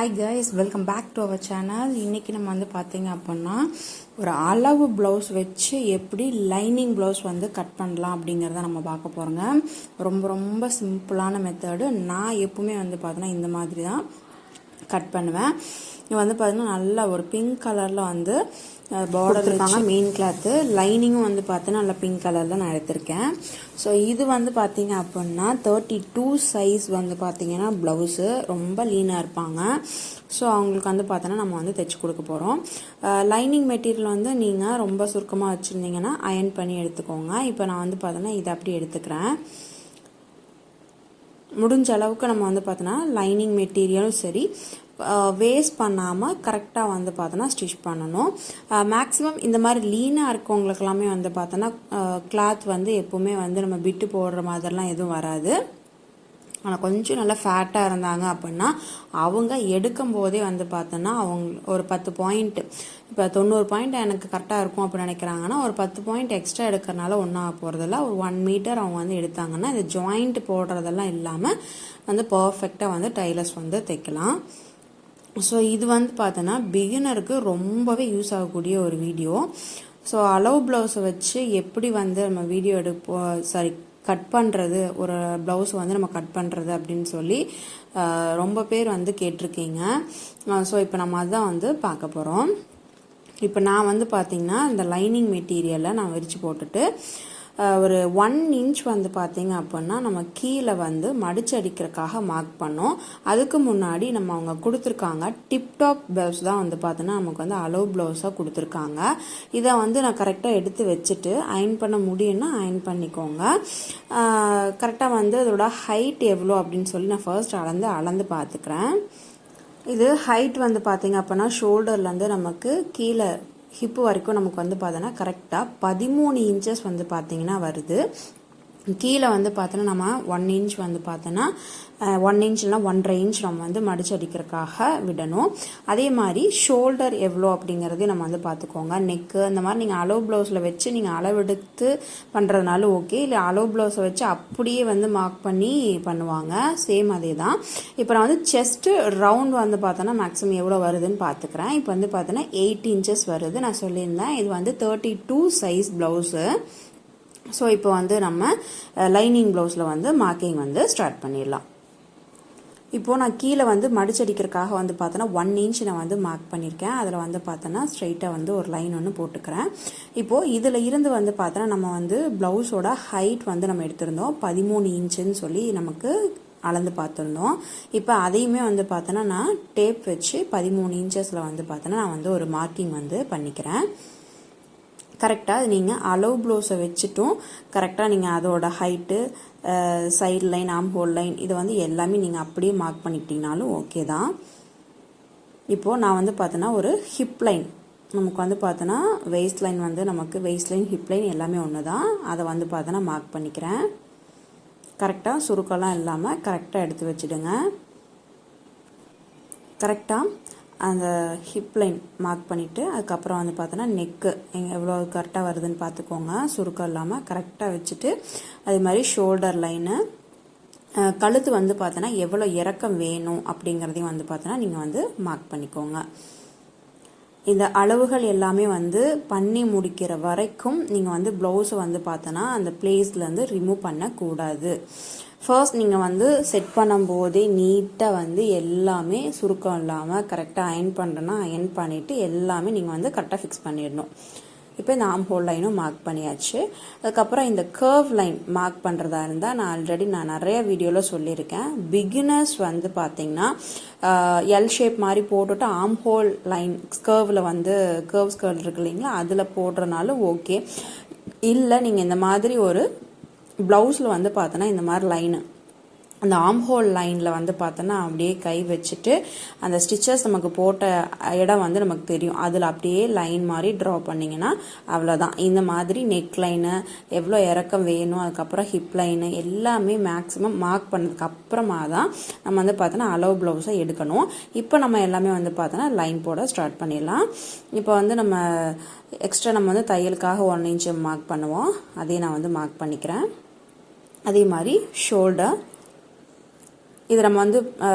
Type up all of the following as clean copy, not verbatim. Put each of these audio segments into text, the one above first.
Hi guys, welcome back to our channel. இன்றைக்கி நம்ம வந்து பார்த்தீங்க அப்படின்னா ஒரு அளவு ப்ளவுஸ் வச்சு எப்படி லைனிங் ப்ளவுஸ் வந்து கட் பண்ணலாம் அப்படிங்கிறத நம்ம பார்க்க போகிறோங்க. ரொம்ப ரொம்ப சிம்பிளான மெத்தடு. நான் எப்பவுமே வந்து பார்த்தோன்னா இந்த மாதிரி தான் கட் பண்ணுவேன். இது வந்து பார்த்தீங்கன்னா நல்லா ஒரு பிங்க் கலரில் வந்து பார்டர் இருக்காங்க. மெயின் கிளாத்து லைனிங்கும் வந்து பார்த்தீங்கன்னா நல்லா பிங்க் கலரில் நான் எடுத்திருக்கேன். ஸோ இது வந்து பார்த்தீங்க அப்படின்னா 32 சைஸ் வந்து பார்த்தீங்கன்னா ப்ளவுஸு ரொம்ப லீனாக இருப்பாங்க. ஸோ அவங்களுக்கு வந்து பார்த்தோன்னா நம்ம வந்து தைச்சி கொடுக்க போகிறோம். லைனிங் மெட்டீரியல் வந்து நீங்கள் ரொம்ப சுருக்கமாக வச்சுருந்தீங்கன்னா அயர்ன் பண்ணி எடுத்துக்கோங்க. இப்போ நான் வந்து பார்த்தோன்னா இதை அப்படி எடுத்துக்கிறேன். முடிஞ்ச அளவுக்கு நம்ம வந்து பார்த்தோன்னா லைனிங் மெட்டீரியலும் சரி வேஸ்ட் பண்ணாமல் கரெக்டாக வந்து பார்த்தோன்னா ஸ்டிச் பண்ணணும். மேக்ஸிமம் இந்த மாதிரி லீனாக இருக்கவங்களுக்கு எல்லாமே வந்து பார்த்தோன்னா கிளாத் வந்து எப்போவுமே வந்து நம்ம பிட்டு போடுற மாதிரிலாம் எதுவும் வராது. ஆனால் கொஞ்சம் நல்லா ஃபேட்டாக இருந்தாங்க அப்படின்னா அவங்க எடுக்கும் போதே வந்து பார்த்தோன்னா அவங்க ஒரு 10 பாயிண்ட், இப்போ 90 பாயிண்ட் எனக்கு கரெக்டாக இருக்கும் அப்படின்னு நினைக்கிறாங்கன்னா ஒரு 10 பாயிண்ட் எக்ஸ்ட்ரா எடுக்கிறனால ஒன்றும் ஆக போகிறதில்ல. ஒரு 1 மீட்டர் அவங்க வந்து எடுத்தாங்கன்னா இந்த ஜாயிண்ட் போடுறதெல்லாம் இல்லாமல் வந்து பர்ஃபெக்டாக வந்து டைலர்ஸ் வந்து தைக்கலாம். ஸோ இது வந்து பார்த்தோன்னா பிகினருக்கு ரொம்பவே யூஸ் ஆகக்கூடிய ஒரு வீடியோ. ஸோ அளவு ப்ளவுஸை வச்சு எப்படி வந்து நம்ம வீடியோ கட் பண்ணுறது, ஒரு ப்ளவுஸ் வந்து நம்ம கட் பண்ணுறது அப்படின்னு சொல்லி ரொம்ப பேர் வந்து கேட்டிருக்கீங்க. ஸோ இப்போ நம்ம அதுதான் வந்து பார்க்க போகிறோம். இப்போ நான் வந்து பார்த்திங்கன்னா இந்த லைனிங் மெட்டீரியலை நான் விரித்து போட்டுட்டு ஒரு 1 இன்ச் வந்து பார்த்தீங்க அப்படின்னா நம்ம கீழே வந்து மடிச்சு அடிக்கிறதுக்காக மார்க் பண்ணோம். அதுக்கு முன்னாடி நம்ம அவங்க கொடுத்துருக்காங்க டிப்டாப் ப்ளவுஸ் தான் வந்து பார்த்தோன்னா நமக்கு வந்து அளவு ப்ளவுஸாக கொடுத்துருக்காங்க. இதை வந்து நான் கரெக்டாக எடுத்து வச்சுட்டு அயர்ன் பண்ண முடியும்னா அயர்ன் பண்ணிக்கோங்க. கரெக்டாக வந்து அதோட ஹைட் எவ்வளோ அப்படின்னு சொல்லி நான் ஃபர்ஸ்ட் அளந்து பார்த்துக்கிறேன். இது ஹைட் வந்து பார்த்தீங்க அப்படின்னா ஷோல்டர்லேருந்து நமக்கு கீழே ஹிப்பு வரைக்கும் நமக்கு வந்து பார்த்தோன்னா கரெக்டாக 13 இன்ச்சஸ் வந்து பார்த்தீங்கன்னா வருது. கீழே வந்து பார்த்தோன்னா நம்ம 1 இன்ச் வந்து பார்த்தோன்னா 1 இன்ச் இல்லைனா 1.5 இன்ச் நம்ம வந்து மடிச்சு அடிக்கிறதுக்காக விடணும். அதே மாதிரி ஷோல்டர் எவ்வளோ அப்படிங்கிறதையும் நம்ம வந்து பார்த்துக்கோங்க. நெக்கு இந்த மாதிரி நீங்கள் அளவு ப்ளவுஸில் வச்சு நீங்கள் அளவெடுத்து பண்ணுறதுனால ஓகே, இல்லை அளவு ப்ளவுஸை வச்சு அப்படியே வந்து மார்க் பண்ணி பண்ணுவாங்க. சேம் அதே தான். இப்போ நான் வந்து செஸ்ட்டு ரவுண்ட் வந்து பார்த்தோன்னா மேக்ஸிமம் எவ்வளோ வருதுன்னு பார்த்துக்கிறேன். இப்போ வந்து பார்த்தோன்னா 8 இன்ச்சஸ் வருது. நான் சொல்லியிருந்தேன் இது வந்து 32 சைஸ் ப்ளவுஸு. ஸோ இப்போ வந்து நம்ம லைனிங் ப்ளவுஸில் வந்து மார்க்கிங் வந்து ஸ்டார்ட் பண்ணிடலாம். இப்போது நான் கீழே வந்து மடிச்சடிக்கிறதுக்காக வந்து பார்த்தோன்னா 1 இன்ச் நான் வந்து மார்க் பண்ணியிருக்கேன். அதில் வந்து பார்த்தோன்னா ஸ்ட்ரைட்டாக வந்து ஒரு லைன் ஒன்று போட்டுக்கிறேன். இப்போது இதில் இருந்து வந்து பார்த்தோன்னா நம்ம வந்து ப்ளவுஸோட ஹைட் வந்து நம்ம எடுத்திருந்தோம் 13 இன்ச்சுன்னு சொல்லி நமக்கு அளந்து பார்த்துருந்தோம். இப்போ அதையுமே வந்து பார்த்தோன்னா நான் டேப் வச்சு 13 இன்ச்சஸில் வந்து பார்த்தோன்னா நான் வந்து ஒரு மார்க்கிங் வந்து பண்ணிக்கிறேன். கரெக்டாக நீங்கள் அளவு ப்ளவுஸை வச்சுட்டும் கரெக்டாக நீங்கள் அதோட height, side line, arm hole line இதை வந்து எல்லாமே நீங்கள் அப்படியே மார்க் பண்ணிக்கிட்டீங்கனாலும் ஓகே தான். இப்போது நான் வந்து பார்த்தோன்னா ஒரு ஹிப் லைன் நமக்கு வந்து பார்த்தோன்னா வெயிஸ்ட் லைன் வந்து நமக்கு வெயிஸ்ட் லைன் ஹிப் லைன் எல்லாமே ஒன்று தான். அதை வந்து பார்த்தோன்னா மார்க் பண்ணிக்கிறேன். கரெக்டாக சுருக்கெல்லாம் இல்லாமல் கரெக்டாக எடுத்து வச்சுடுங்க. கரெக்டாக அந்த ஹிப் லைன் மார்க் பண்ணிவிட்டு அதுக்கப்புறம் வந்து பார்த்தோன்னா நெக்கு எவ்வளோ கரெக்டாக வருதுன்னு பார்த்துக்கோங்க. சுருக்கம் இல்லாமல் கரெக்டாக வச்சுட்டு அதே மாதிரி ஷோல்டர் லைனு, கழுத்து வந்து பார்த்தோன்னா எவ்வளோ இறக்கம் வேணும் அப்படிங்கிறதையும் வந்து பார்த்தோன்னா நீங்கள் வந்து மார்க் பண்ணிக்கோங்க. இந்த அளவுகள் எல்லாமே வந்து பண்ணி முடிக்கிற வரைக்கும் நீங்கள் வந்து ப்ளவுஸை வந்து பார்த்தோன்னா அந்த பிளேஸ்லேருந்து ரிமூவ் பண்ணக்கூடாது. ஃபர்ஸ்ட் நீங்கள் வந்து செட் பண்ணும்போதே நீட்டாக வந்து எல்லாமே சுருக்கம் இல்லாமல் கரெக்டாக அயர்ன் பண்ணுறேன்னா அயர்ன் பண்ணிவிட்டு எல்லாமே நீங்கள் வந்து கரெக்டாக ஃபிக்ஸ் பண்ணிடணும். இப்போ இந்த ஆம் ஹோல் லைனும் மார்க் பண்ணியாச்சு. அதுக்கப்புறம் இந்த கர்வ் லைன் மார்க் பண்ணுறதா இருந்தால் நான் நிறைய வீடியோவில் சொல்லியிருக்கேன். பிகினர்ஸ் வந்து பார்த்தீங்கன்னா எல் ஷேப் மாதிரி போட்டுட்டு ஆம் ஹோல் லைன் கர்வில் வந்து கர்வ்ஸ் கர்வ் இருக்கு இல்லைங்களா, அதில் போடுறனாலும் ஓகே. இல்லை நீங்கள் இந்த மாதிரி ஒரு ப்ளவுஸில் வந்து பார்த்தோன்னா இந்த மாதிரி லைனு அந்த ஆம் ஹோல் லைனில் வந்து பார்த்தோன்னா அப்படியே கை வச்சுட்டு அந்த ஸ்டிச்சஸ் நமக்கு போட்ட இடம் வந்து நமக்கு தெரியும். அதில் அப்படியே லைன் மாதிரி ட்ரா பண்ணிங்கன்னா அவ்வளோதான். இந்த மாதிரி நெக் லைனு எவ்வளோ இறக்கம் வேணும், அதுக்கப்புறம் ஹிப் லைனு எல்லாமே மேக்ஸிமம் மார்க் பண்ணதுக்கு அப்புறமா தான் நம்ம வந்து பார்த்தோன்னா அளவு ப்ளவுஸை எடுக்கணும். இப்போ நம்ம எல்லாமே வந்து பார்த்தோன்னா லைன் போட ஸ்டார்ட் பண்ணிடலாம். இப்போ வந்து நம்ம எக்ஸ்ட்ரா நம்ம வந்து தையலுக்காக 1 இன்ச் மார்க் பண்ணுவோம். அதையும் நான் வந்து மார்க் பண்ணிக்கிறேன். அதே மாதிரி ஷோல்டர் இது நம்ம வந்து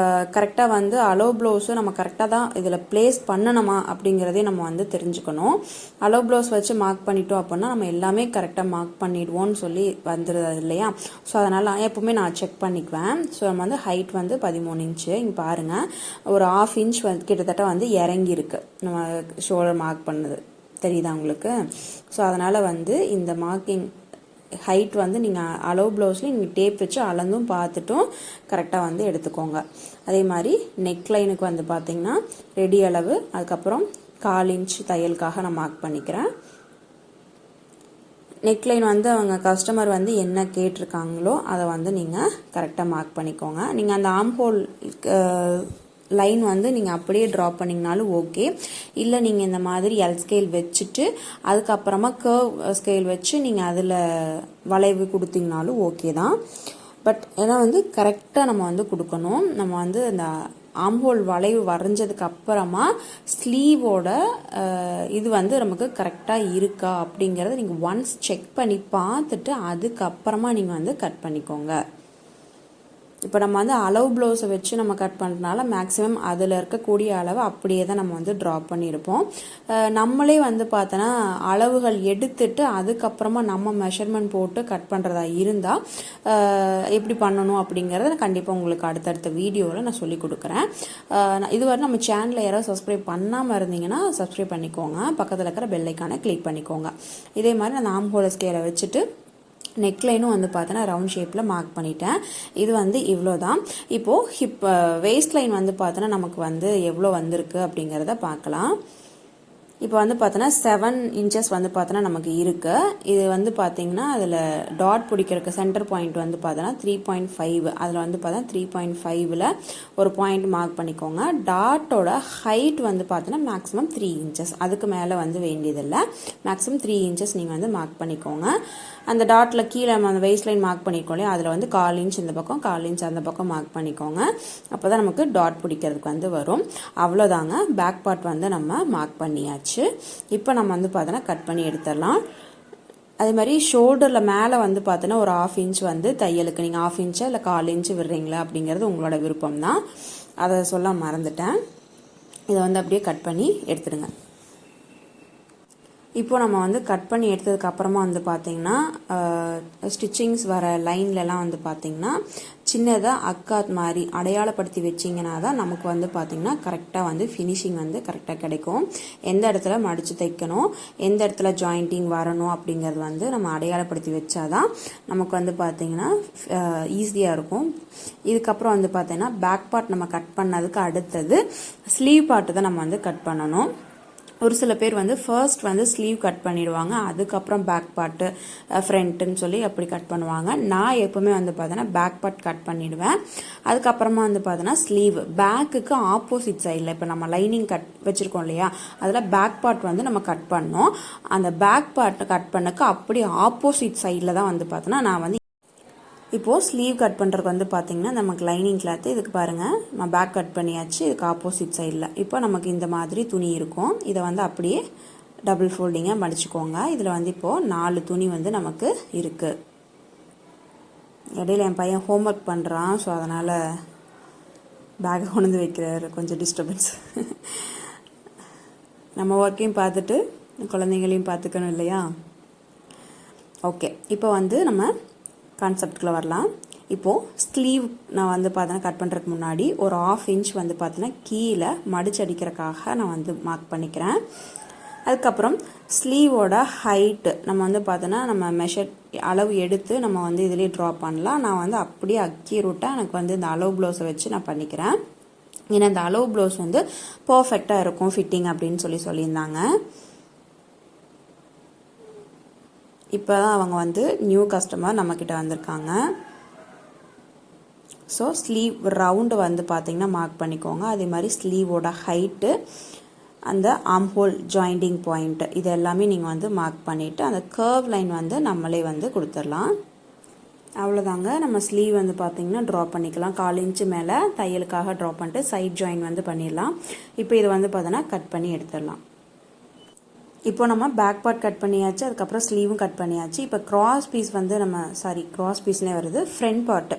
கரெக்டாக வந்து அலோ ப்ளவுஸும் நம்ம கரெக்டாக தான் இதில் ப்ளேஸ் பண்ணணுமா அப்படிங்கிறதே நம்ம வந்து தெரிஞ்சுக்கணும். அலோ ப்ளவுஸ் வச்சு மார்க் பண்ணிட்டோம் அப்படின்னா நம்ம எல்லாமே கரெக்டாக மார்க் பண்ணிடுவோம்னு சொல்லி வந்துடுது இல்லையா. ஸோ அதனால் எப்போவுமே நான் செக் பண்ணிக்குவேன். ஸோ நம்ம வந்து ஹைட் வந்து 13 இன்ச்சு. இங்கே பாருங்கள், ஒரு 1/2 இன்ச் வந்து கிட்டத்தட்ட வந்து இறங்கியிருக்கு நம்ம ஷோல்டர் மார்க் பண்ணது, தெரியுதா உங்களுக்கு? ஸோ அதனால் வந்து இந்த மார்க்கிங் ஹைட் வந்து நீங்கள் அலோ ப்ளவுஸ்லேயும் நீங்கள் டேப் வச்சு அளந்தும் பார்த்துட்டும் கரெக்டாக வந்து எடுத்துக்கோங்க. அதே மாதிரி நெக் லைனுக்கு வந்து பார்த்திங்கன்னா ரெடி அளவு, அதுக்கப்புறம் 1/4 இன்ச் தையலுக்காக நான் மார்க் பண்ணிக்கிறேன். நெக் லைன் வந்து அவங்க கஸ்டமர் வந்து என்ன கேட்டிருக்காங்களோ அதை வந்து நீங்கள் கரெக்டாக மார்க் பண்ணிக்கோங்க. நீங்கள் அந்த ஆம் ஹோல் லைன் வந்து நீங்கள் அப்படியே ட்ரா பண்ணிங்கனாலும் ஓகே. இல்லை நீங்கள் இந்த மாதிரி எல் ஸ்கேல் வச்சுட்டு அதுக்கப்புறமா கர்வ் ஸ்கேல் வச்சு நீங்கள் அதில் வளைவு கொடுத்தீங்கனாலும் ஓகே தான். பட் ஏன்னா வந்து கரெக்டாக நம்ம வந்து கொடுக்கணும். நம்ம வந்து இந்த ஆம்ஹோல் வளைவு வரைஞ்சதுக்கு அப்புறமா ஸ்லீவோட இது வந்து நமக்கு கரெக்டாக இருக்கா அப்படிங்கிறத நீங்கள் ஒன்ஸ் செக் பண்ணி பார்த்துட்டு அதுக்கப்புறமா நீங்கள் வந்து கட் பண்ணிக்கோங்க. இப்போ நம்ம வந்து அளவு ப்ளவுஸை வச்சு நம்ம கட் பண்ணுறதுனால மேக்ஸிமம் அதில் இருக்கக்கூடிய அளவை அப்படியே தான் நம்ம வந்து ட்ராப் பண்ணியிருப்போம். நம்மளே வந்து பார்த்தோன்னா அளவுகள் எடுத்துட்டு அதுக்கப்புறமா நம்ம மெஷர்மெண்ட் போட்டு கட் பண்ணுறதா இருந்தால் எப்படி பண்ணணும் அப்படிங்கிறத கண்டிப்பாக உங்களுக்கு அடுத்தடுத்த வீடியோவில் நான் சொல்லி கொடுக்குறேன். இதுவரை நம்ம சேனலில் யாராவது சப்ஸ்கிரைப் பண்ணாமல் இருந்தீங்கன்னா சப்ஸ்கிரைப் பண்ணிக்கோங்க, பக்கத்தில் இருக்கிற பெல் ஐக்கானை கிளிக் பண்ணிக்கோங்க. இதே மாதிரி நான் ஆம் ஹோல் ஸ்கேலை வச்சுட்டு நெக் லைனும் வந்து பார்த்தோன்னா ரவுண்ட் ஷேப்பில் மார்க் பண்ணிட்டேன். இது வந்து இவ்வளோ தான். இப்போது வேஸ்ட் லைன் வந்து பார்த்தோன்னா நமக்கு வந்து எவ்வளோ வந்திருக்கு அப்படிங்கிறத பார்க்கலாம். இப்போ வந்து பார்த்தோன்னா 7 இன்ச்சஸ் வந்து பார்த்தோன்னா நமக்கு இருக்குது. இது வந்து பார்த்தீங்கன்னா அதில் டாட் பிடிக்கிறதுக்கு சென்டர் பாயிண்ட் வந்து பார்த்தோன்னா 3.5, அதில் வந்து பார்த்தோன்னா 3.5ல் ஒரு பாயிண்ட் மார்க் பண்ணிக்கோங்க. டாட்டோட ஹைட் வந்து பார்த்தோன்னா மேக்ஸிமம் 3 இன்ச்சஸ், அதுக்கு மேலே வந்து வேண்டியதில்லை. மேக்ஸிமம் 3 இன்ச்சஸ் நீங்கள் வந்து மார்க் பண்ணிக்கோங்க. அந்த டாட்டில் கீழே நம்ம அந்த வேஸ்ட் லைன் மார்க் பண்ணிக்கோம் இல்லையா, அதில் வந்து 1/4 இன்ச் இந்த பக்கம் 1/4 இன்ச் அந்த பக்கம் மார்க் பண்ணிக்கோங்க. அப்போ தான் நமக்கு டாட் பிடிக்கிறதுக்கு வந்து வரும். அவ்வளோதாங்க, பேக் பார்ட் வந்து நம்ம மார்க் பண்ணியாச்சு. இப்போ நம்ம வந்து பார்த்தோன்னா கட் பண்ணி எடுத்துடலாம். அதே மாதிரி ஷோல்டரில் மேலே வந்து பார்த்தோன்னா ஒரு 1/2 இன்ச் வந்து தையலுக்கு நீங்கள் 1/2 இன்ச்சா இல்லை 1/4 இன்ச்சு விடுறீங்களா அப்படிங்கிறது உங்களோட விருப்பம் தான். அதை சொல்ல மறந்துட்டேன். இதை வந்து அப்படியே கட் பண்ணி எடுத்துடுங்க. இப்போ நம்ம வந்து கட் பண்ணி எடுத்ததுக்கு அப்புறமா வந்து பார்த்திங்கன்னா ஸ்டிச்சிங்ஸ் வர லைன்லலாம் வந்து பார்த்திங்கன்னா சின்னதாக அக்காத் மாதிரி அடையாளப்படுத்தி வச்சிங்கன்னா தான் நமக்கு வந்து பார்த்திங்கன்னா கரெக்டாக வந்து ஃபினிஷிங் வந்து கரெக்டாக கிடைக்கும். எந்த இடத்துல மடித்து தைக்கணும், எந்த இடத்துல ஜாயிண்டிங் வரணும் அப்படிங்கிறது வந்து நம்ம அடையாளப்படுத்தி வச்சாதான் நமக்கு வந்து பார்த்திங்கன்னா ஈஸியாக இருக்கும். இதுக்கப்புறம் வந்து பார்த்திங்கன்னா பேக் பார்ட் நம்ம கட் பண்ணதுக்கு அடுத்தது ஸ்லீவ் பார்ட்டு தான் நம்ம வந்து கட் பண்ணணும். ஒரு சில பேர் வந்து ஃபர்ஸ்ட் வந்து ஸ்லீவ் கட் பண்ணிடுவாங்க, அதுக்கப்புறம் பேக் பார்ட்டு ஃப்ரண்ட்டுன்னு சொல்லி அப்படி கட் பண்ணுவாங்க. நான் எப்போவுமே வந்து பார்த்தோன்னா பேக் பார்ட் கட் பண்ணிடுவேன். அதுக்கப்புறமா வந்து பார்த்தோன்னா ஸ்லீவ் பேக்குக்கு ஆப்போசிட் சைடில் இப்போ நம்ம லைனிங் கட் வச்சுருக்கோம் இல்லையா, அதில் பேக் பார்ட் வந்து நம்ம கட் பண்ணோம். அந்த பேக் பார்ட் கட் பண்ணக்கு அப்படி ஆப்போசிட் சைடில் தான் வந்து பார்த்தோன்னா நான் வந்து இப்போது ஸ்லீவ் கட் பண்ணுறதுக்கு வந்து பார்த்திங்கன்னா நமக்கு லைனிங் கிளாத்து இதுக்கு பாருங்கள் நான் பேக் கட் பண்ணியாச்சு. இதுக்கு ஆப்போசிட் சைடில் இப்போ நமக்கு இந்த மாதிரி துணி இருக்கும். இதை வந்து அப்படியே டபுள் ஃபோல்டிங்காக மடிச்சுக்கோங்க. இதில் வந்து இப்போது 4 துணி வந்து நமக்கு இருக்குது. இடையில என் பையன் ஹோம்ஒர்க் பண்ணுறான், ஸோ அதனால் பேக்கை கொண்டு வந்து வைக்கிறாரு, கொஞ்சம் டிஸ்டர்பன்ஸ். நம்ம ஒர்க்கையும் பார்த்துட்டு குழந்தைங்களையும் பார்த்துக்கணும் இல்லையா. ஓகே, இப்போ வந்து நம்ம கான்செப்டுக்குள்ளே வரலாம். இப்போது ஸ்லீவ் நான் வந்து பார்த்தோன்னா கட் பண்ணுறதுக்கு முன்னாடி ஒரு 1/2 இன்ச் வந்து பார்த்தோன்னா கீழே மடிச்சடிக்கிறதுக்காக நான் வந்து மார்க் பண்ணிக்கிறேன். அதுக்கப்புறம் ஸ்லீவோட ஹைட்டு நம்ம வந்து பார்த்தோன்னா நம்ம மெஷர் அளவு எடுத்து நம்ம வந்து இதிலே ட்ரா பண்ணலாம். நான் வந்து அப்படியே அக்யூரேட்டாக எனக்கு வந்து இந்த அளவு ப்ளவுஸை வச்சு நான் பண்ணிக்கிறேன். ஏன்னா இந்த அளவு ப்ளவுஸ் வந்து பர்ஃபெக்டாக இருக்கும் ஃபிட்டிங் அப்படின்னு சொல்லியிருந்தாங்க. இப்போ தான் அவங்க வந்து நியூ கஸ்டமர் நம்மக்கிட்ட வந்திருக்காங்க. ஸோ ஸ்லீவ் ரவுண்டு வந்து பார்த்திங்கன்னா மார்க் பண்ணிக்கோங்க. அதே மாதிரி ஸ்லீவோட ஹைட்டு, அந்த ஆம் ஹோல் ஜாயிண்டிங் பாயிண்ட்டு, இது எல்லாமே நீங்கள் வந்து மார்க் பண்ணிவிட்டு அந்த கர்வ் லைன் வந்து நம்மளே வந்து கொடுத்துடலாம். அவ்வளோதாங்க, நம்ம ஸ்லீவ் வந்து பார்த்திங்கன்னா ட்ரா பண்ணிக்கலாம். 1/4 இன்ச்சு மேலே தையலுக்காக ட்ரா பண்ணிட்டு சைட் ஜாயின் வந்து பண்ணிடலாம். இப்போ இது வந்து பார்த்தோன்னா கட் பண்ணி எடுத்துடலாம். இப்போ நம்ம பேக் பார்ட் கட் பண்ணியாச்சு, அதுக்கப்புறம் ஸ்லீவும் கட் பண்ணியாச்சு. இப்போ கிராஸ் பீஸ் வந்து நம்ம கிராஸ் பீஸ்னே வருது, ஃப்ரண்ட் பார்ட்டு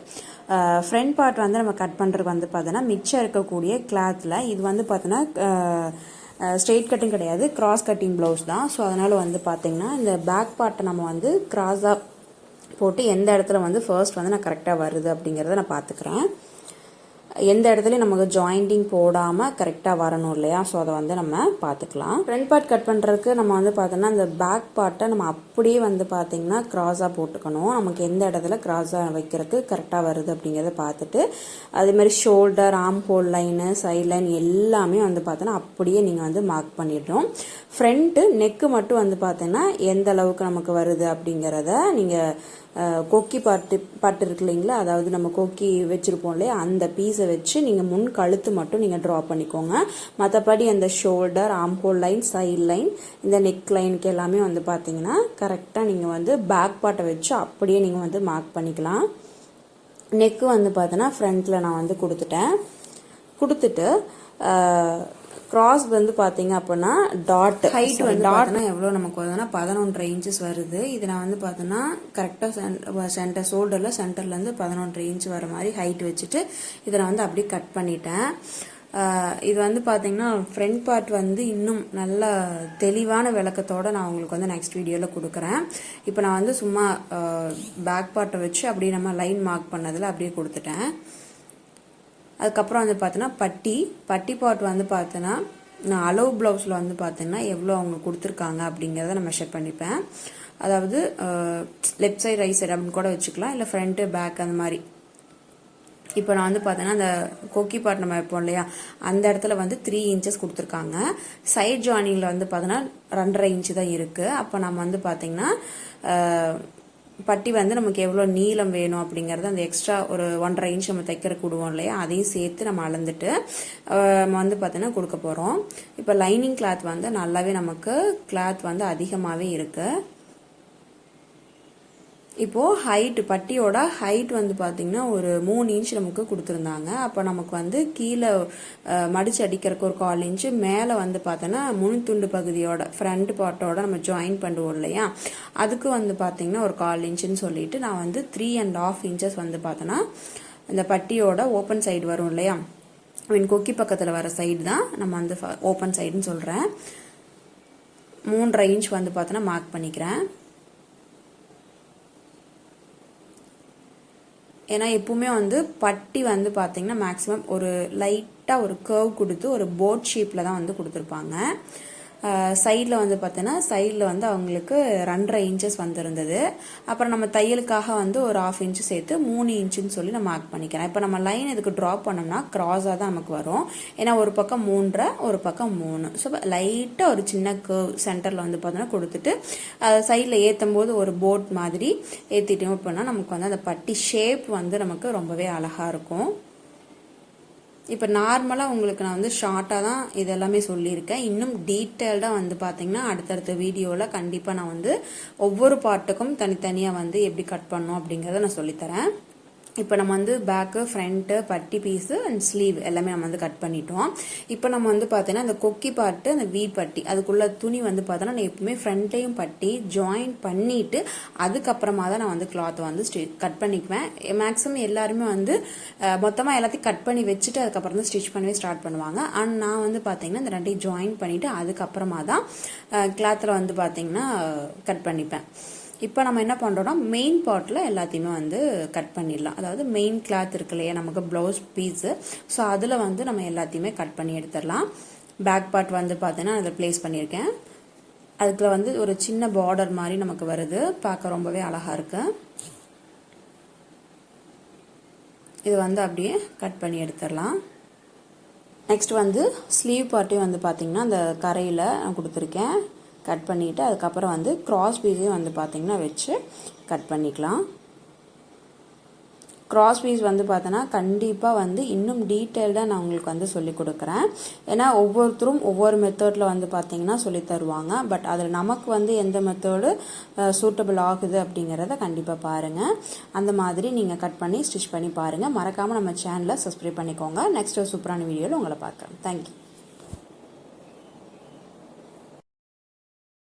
ஃப்ரண்ட் பார்ட் வந்து நம்ம கட் பண்ணுறதுக்கு வந்து பார்த்தோன்னா மிச்சம் இருக்கக்கூடிய கிளாத்தில் இது வந்து பார்த்தோன்னா ஸ்ட்ரெயிட் கட்டிங் கிடையாது, கிராஸ் கட்டிங் ப்ளவுஸ் தான். ஸோ அதனால் வந்து பார்த்திங்கன்னா இந்த பேக் பார்ட்டை நம்ம வந்து கிராஸாக போட்டு எந்த இடத்துல வந்து ஃபர்ஸ்ட் வந்து நான் கரெக்டாக வருது அப்படிங்கிறத நான் பார்த்துக்கிறேன். எந்த இடத்துலையும் நமக்கு ஜாயிண்டிங் போடாமல் கரெக்டாக வரணும் இல்லையா, ஸோ அதை வந்து நம்ம பார்த்துக்கலாம். ஃப்ரண்ட் பார்ட் கட் பண்ணுறதுக்கு நம்ம வந்து பார்த்தோன்னா அந்த பேக் பார்ட்டை நம்ம அப்படியே வந்து பார்த்திங்கன்னா க்ராஸாக போட்டுக்கணும். நமக்கு எந்த இடத்துல க்ராஸாக வைக்கிறதுக்கு கரெக்டாக வருது அப்படிங்கிறத பார்த்துட்டு அதேமாதிரி shoulder, arm hole line, side line எல்லாமே வந்து பார்த்தோன்னா அப்படியே நீங்கள் வந்து மார்க் பண்ணிடணும். ஃப்ரண்ட்டு நெக்கு மட்டும் வந்து பார்த்தீங்கன்னா எந்த அளவுக்கு நமக்கு வருது அப்படிங்கிறத நீங்கள் கொக்கி பாட்டு இருக்கு இல்லைங்களா, அதாவது நம்ம கொக்கி வச்சுருப்போம் இல்லையா, அந்த பீஸை வச்சு நீங்கள் முன் கழுத்து மட்டும் நீங்கள் ட்ரா பண்ணிக்கோங்க. மற்றபடி அந்த shoulder, arm hole line, side line, இந்த நெக் லைனுக்கு எல்லாமே வந்து பார்த்தீங்கன்னா கரெக்டாக நீங்கள் வந்து பேக் பார்ட்டை வச்சு அப்படியே நீங்கள் வந்து மார்க் பண்ணிக்கலாம். நெக்கு வந்து பார்த்தோன்னா ஃப்ரண்ட்டில் நான் வந்து கொடுத்துட்டு கிராஸ் வந்து பார்த்தீங்க அப்படின்னா டாட் ஹைட் வந்து டாட்னா எவ்வளோ நமக்கு வருதுன்னா 11 இன்ச்சஸ் வருது. இது நான் வந்து பார்த்தோன்னா கரெக்டாக சென்டர் சென்டர்லேருந்து 11 இன்ச் வர மாதிரி ஹைட் வச்சுட்டு இதை நான் வந்து அப்படியே கட் பண்ணிட்டேன். இது வந்து பார்த்தீங்கன்னா ஃப்ரண்ட் பார்ட் வந்து இன்னும் நல்ல தெளிவான விளக்கத்தோடு நான் உங்களுக்கு வந்து நெக்ஸ்ட் வீடியோவில் கொடுக்குறேன். இப்போ நான் வந்து சும்மா பேக் பார்ட்டை வச்சு அப்படியே நம்ம லைன் மார்க் பண்ணதில் அப்படியே கொடுத்துட்டேன். அதுக்கப்புறம் வந்து பார்த்தோன்னா பட்டி பார்ட் வந்து பார்த்தோன்னா நான் அளவு ப்ளவுஸில் வந்து பார்த்தீங்கன்னா எவ்வளோ அவங்க கொடுத்துருக்காங்க அப்படிங்கிறத நான் மெஷர் பண்ணிப்பேன். அதாவது லெஃப்ட் சைடு ரைட் சைடு அப்படின்னு கூட வச்சுக்கலாம், இல்லை ஃப்ரண்ட்டு பேக் அந்த மாதிரி. இப்போ நான் வந்து பார்த்தேன்னா அந்த கொக்கி பார்ட் நம்ம வைப்போம் இல்லையா, அந்த இடத்துல வந்து 3 இன்ச்சஸ் கொடுத்துருக்காங்க. சைட் ஜாயினிங்கில் வந்து பார்த்தோன்னா 2.5 இன்ச்சு தான் இருக்குது. அப்போ நம்ம வந்து பார்த்தீங்கன்னா பட்டி வந்து நமக்கு எவ்வளோ நீளம் வேணும் அப்படிங்கிறது அந்த எக்ஸ்ட்ரா ஒரு 1.5 இன்ச் நம்ம தைக்கிறக்கு விடுவோம் இல்லையா, அதையும் சேர்த்து நம்ம அளந்துட்டு நம்ம வந்து பார்த்தீங்கன்னா கொடுக்க போகிறோம். இப்போ லைனிங் கிளாத் வந்து நல்லாவே நமக்கு கிளாத் வந்து அதிகமாகவே இருக்குது. இப்போது ஹைட் பட்டியோட ஹைட் வந்து பார்த்திங்கன்னா ஒரு 3 இன்ச் நமக்கு கொடுத்துருந்தாங்க. அப்போ நமக்கு வந்து கீழே மடித்து அடிக்கிறதுக்கு ஒரு 1/4 இன்ச்சு, மேலே வந்து பார்த்தோன்னா முன்துண்டு பகுதியோட ஃப்ரண்ட் பார்ட்டோட நம்ம ஜாயின் பண்ணுவோம் இல்லையா, அதுக்கு வந்து பார்த்திங்கன்னா ஒரு 1/4 இன்ச்சுன்னு சொல்லிட்டு நான் வந்து 3.5 இன்ச்சஸ் வந்து பார்த்தோன்னா இந்த பட்டியோட ஓப்பன் சைடு வரும் இல்லையா, கொக்கி பக்கத்தில் வர சைடு தான் நம்ம வந்து ஓப்பன் சைடுன்னு சொல்கிறேன். 3.5 இன்ச் வந்து பார்த்தோன்னா மார்க் பண்ணிக்கிறேன். ஏன்னா எப்பவுமே வந்து பட்டி வந்து பார்த்தீங்கன்னா மேக்ஸிமம் ஒரு லைட்டாக ஒரு கர்வ் கொடுத்து ஒரு போட் ஷேப்பில் தான் வந்து கொடுத்துருப்பாங்க. சைடில் வந்து பார்த்தீங்கன்னா சைடில் வந்து அவங்களுக்கு 2.5 இன்ச்சஸ் வந்துருந்தது. அப்புறம் நம்ம தையலுக்காக வந்து ஒரு 1/2 இன்ச்சு சேர்த்து 3 இன்ச்சுன்னு சொல்லி நான் மார்க் பண்ணிக்கிறேன். இப்போ நம்ம லைன் இதுக்கு ட்ராப் பண்ணோம்னா க்ராஸாக தான் நமக்கு வரும். ஏன்னா ஒரு பக்கம் 3.5 ஒரு பக்கம் 3. ஸோ லைட்டாக ஒரு சின்ன கர்வ் சென்டரில் வந்து பார்த்தோன்னா கொடுத்துட்டு சைடில் ஏற்றும் போது ஒரு போட் மாதிரி ஏற்றிட்டோம் அப்படின்னா நமக்கு வந்து அந்த பட்டி ஷேப் வந்து நமக்கு ரொம்பவே அழகாக இருக்கும். இப்போ நார்மலாக உங்களுக்கு நான் வந்து ஷார்ட்டாக தான் இதெல்லாமே சொல்லியிருக்கேன். இன்னும் டீட்டெயில்டாக வந்து பார்த்தீங்கன்னா அடுத்தடுத்த வீடியோவில் கண்டிப்பாக நான் வந்து ஒவ்வொரு பார்ட்டுக்கும் தனித்தனியாக வந்து எப்படி கட் பண்ணணும் அப்படிங்கிறத நான் சொல்லித்தரேன். இப்போ நம்ம வந்து பேக்கு, ஃப்ரண்ட்டு, பட்டி பீஸு அண்ட் ஸ்லீவ் எல்லாமே நம்ம வந்து கட் பண்ணிட்டோம். இப்போ நம்ம வந்து பார்த்தீங்கன்னா அந்த கொக்கி பார்ட்டு, அந்த வி பட்டி, அதுக்குள்ள துணி வந்து பார்த்தோன்னா நான் எப்பவுமே ஃப்ரண்ட்டையும் பட்டி ஜாயின் பண்ணிட்டு அதுக்கப்புறமா தான் நான் வந்து கிளாத் வந்து கட் பண்ணிக்குவேன். மேக்ஸிமம் எல்லாருமே வந்து மொத்தமாக எல்லாத்தையும் கட் பண்ணி வச்சுட்டு அதுக்கப்புறம் தான் ஸ்டிச் பண்ணவே ஸ்டார்ட் பண்ணுவாங்க. ஆனால் நான் வந்து பார்த்தீங்கன்னா இந்த ரெண்டையும் ஜாயின் பண்ணிவிட்டு அதுக்கப்புறமா தான் கிளாத்தில் வந்து பார்த்தீங்கன்னா கட் பண்ணிப்பேன். இப்போ நம்ம என்ன பண்ணுறோம்னா மெயின் பார்ட்டில் எல்லாத்தையுமே வந்து கட் பண்ணிடலாம். அதாவது மெயின் கிளாத் இருக்கு இல்லையா நமக்கு ப்ளவுஸ் பீஸு, ஸோ அதில் வந்து நம்ம எல்லாத்தையுமே கட் பண்ணி எடுத்துடலாம். பேக் பார்ட் வந்து பார்த்தீங்கன்னா அதில் ப்ளேஸ் பண்ணியிருக்கேன். அதுக்குள்ள வந்து ஒரு சின்ன பார்டர் மாதிரி நமக்கு வருது, பார்க்க ரொம்பவே அழகாக இருக்கு. இது வந்து அப்படியே கட் பண்ணி எடுத்துடலாம். நெக்ஸ்ட் வந்து ஸ்லீவ் பார்ட்டையும் வந்து பார்த்தீங்கன்னா அந்த கரையில் நான் கொடுத்துருக்கேன். கட் பண்ணிவிட்டு அதுக்கப்புறம் வந்து கிராஸ் பீஸையும் வந்து பார்த்திங்கன்னா வச்சு கட் பண்ணிக்கலாம். கிராஸ் பீஸ் வந்து பார்த்தோன்னா கண்டிப்பாக வந்து இன்னும் டீட்டெயில்டாக நான் உங்களுக்கு வந்து சொல்லி கொடுக்குறேன். ஏன்னா ஒவ்வொருத்தரும் ஒவ்வொரு மெத்தடில் வந்து பார்த்திங்கன்னா சொல்லி தருவாங்க. பட் அதில் நமக்கு வந்து எந்த மெத்தடு சூட்டபிள் ஆகுது அப்படிங்கிறத கண்டிப்பாக பாருங்கள். அந்த மாதிரி நீங்கள் கட் பண்ணி ஸ்டிச் பண்ணி பாருங்கள். மறக்காமல் நம்ம சேனலை சப்ஸ்கிரைப் பண்ணிக்கோங்க. நெக்ஸ்ட் ஒரு சூப்பரான வீடியோவில் உங்களை பார்க்குறேன். தேங்க்யூ.